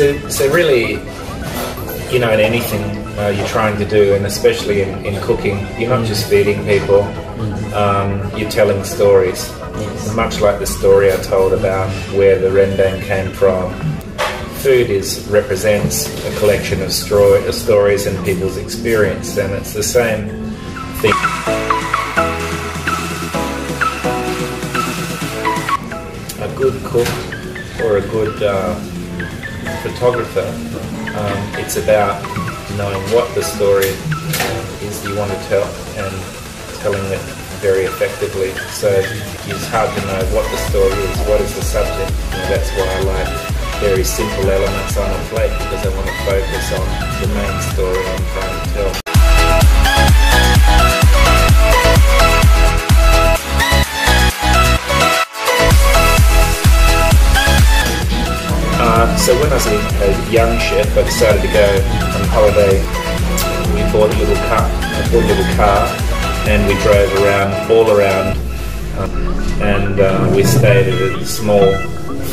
So really, you know, in anything you're trying to do, and especially in cooking, you're not just feeding people, you're telling stories. Yes. Much like the story I told about where the rendang came from, food represents a collection of stories and people's experience, and it's the same thing. A good cook or a good photographer, it's about knowing what the story is you want to tell and telling it very effectively. So it's hard to know what the story is, what is the subject. And that's why I like very simple elements on a plate, because I want to focus on the main story I'm trying to tell. So when I was a young chef, I decided to go on holiday. We bought a little car, and we drove all around, and we stayed at small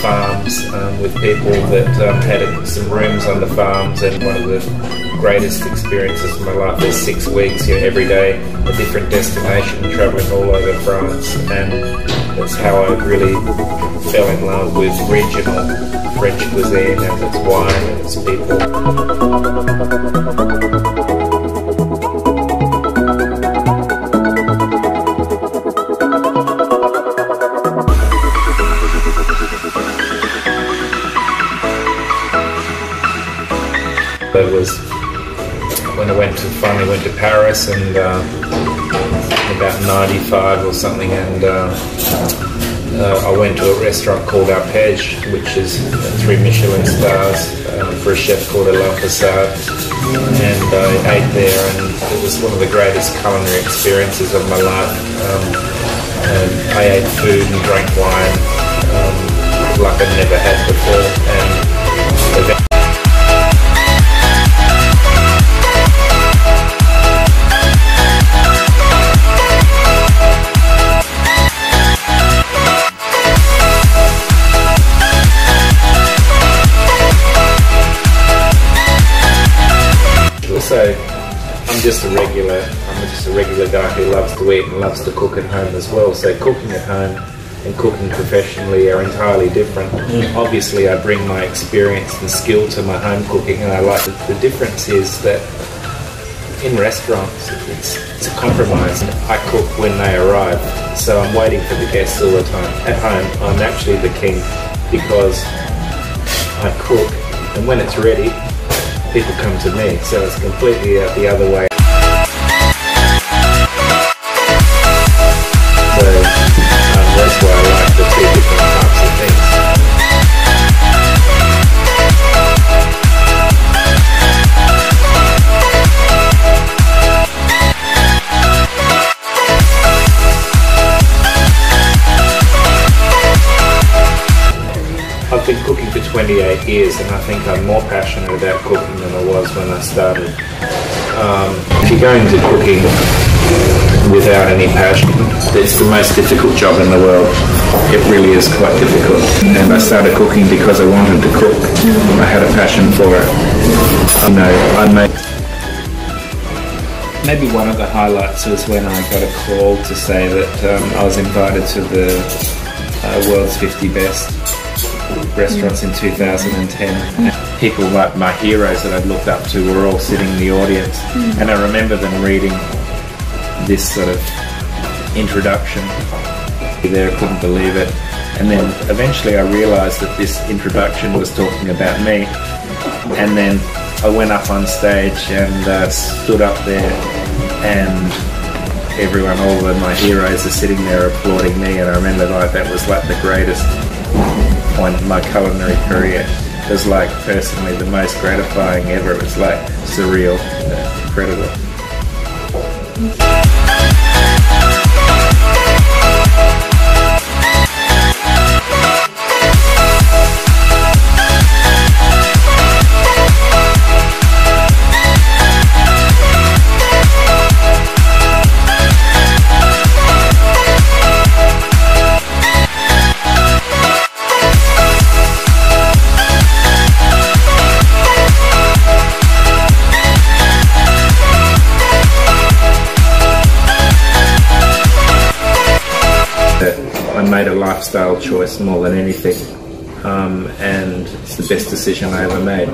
farms with people that had some rooms on the farms. And one of the greatest experiences of my life was 6 weeks, every day a different destination, travelling all over France, and that's how I really fell in love with regional French cuisine and its wine and its people. That was when I finally went to Paris, and about 95 or something, and I went to a restaurant called Arpège, which is 3 Michelin stars for a chef called Alain Passard, and I ate there, and it was one of the greatest culinary experiences of my life. I ate food and drank wine like I'd never had before, and so I'm just a regular guy who loves to eat and loves to cook at home as well. So cooking at home and cooking professionally are entirely different. Obviously I bring my experience and skill to my home cooking, and I like it. The difference is that in restaurants it's a compromise. I cook when they arrive, so I'm waiting for the guests all the time. At home I'm actually the king, because I cook, and when it's ready people come to me, so it's completely the other way. So that's why I like the 2 different types of things. I've been cooking for 28 years, and I think I'm more passionate about cooking than I was when I started. If you go into cooking without any passion, it's the most difficult job in the world. It really is quite difficult. And I started cooking because I wanted to cook. I had a passion for it. Maybe one of the highlights was when I got a call to say that I was invited to the World's 50 Best Restaurants in 2010. People like my heroes that I'd looked up to were all sitting in the audience, and I remember them reading this sort of introduction. There, I couldn't believe it, and then eventually I realised that this introduction was talking about me, and then I went up on stage and stood up there, and everyone, all of my heroes are sitting there applauding me, and I remember that was like the greatest point in my culinary career. It was like personally the most gratifying ever. It was like surreal, incredible. made a lifestyle choice more than anything, and it's the best decision I ever made.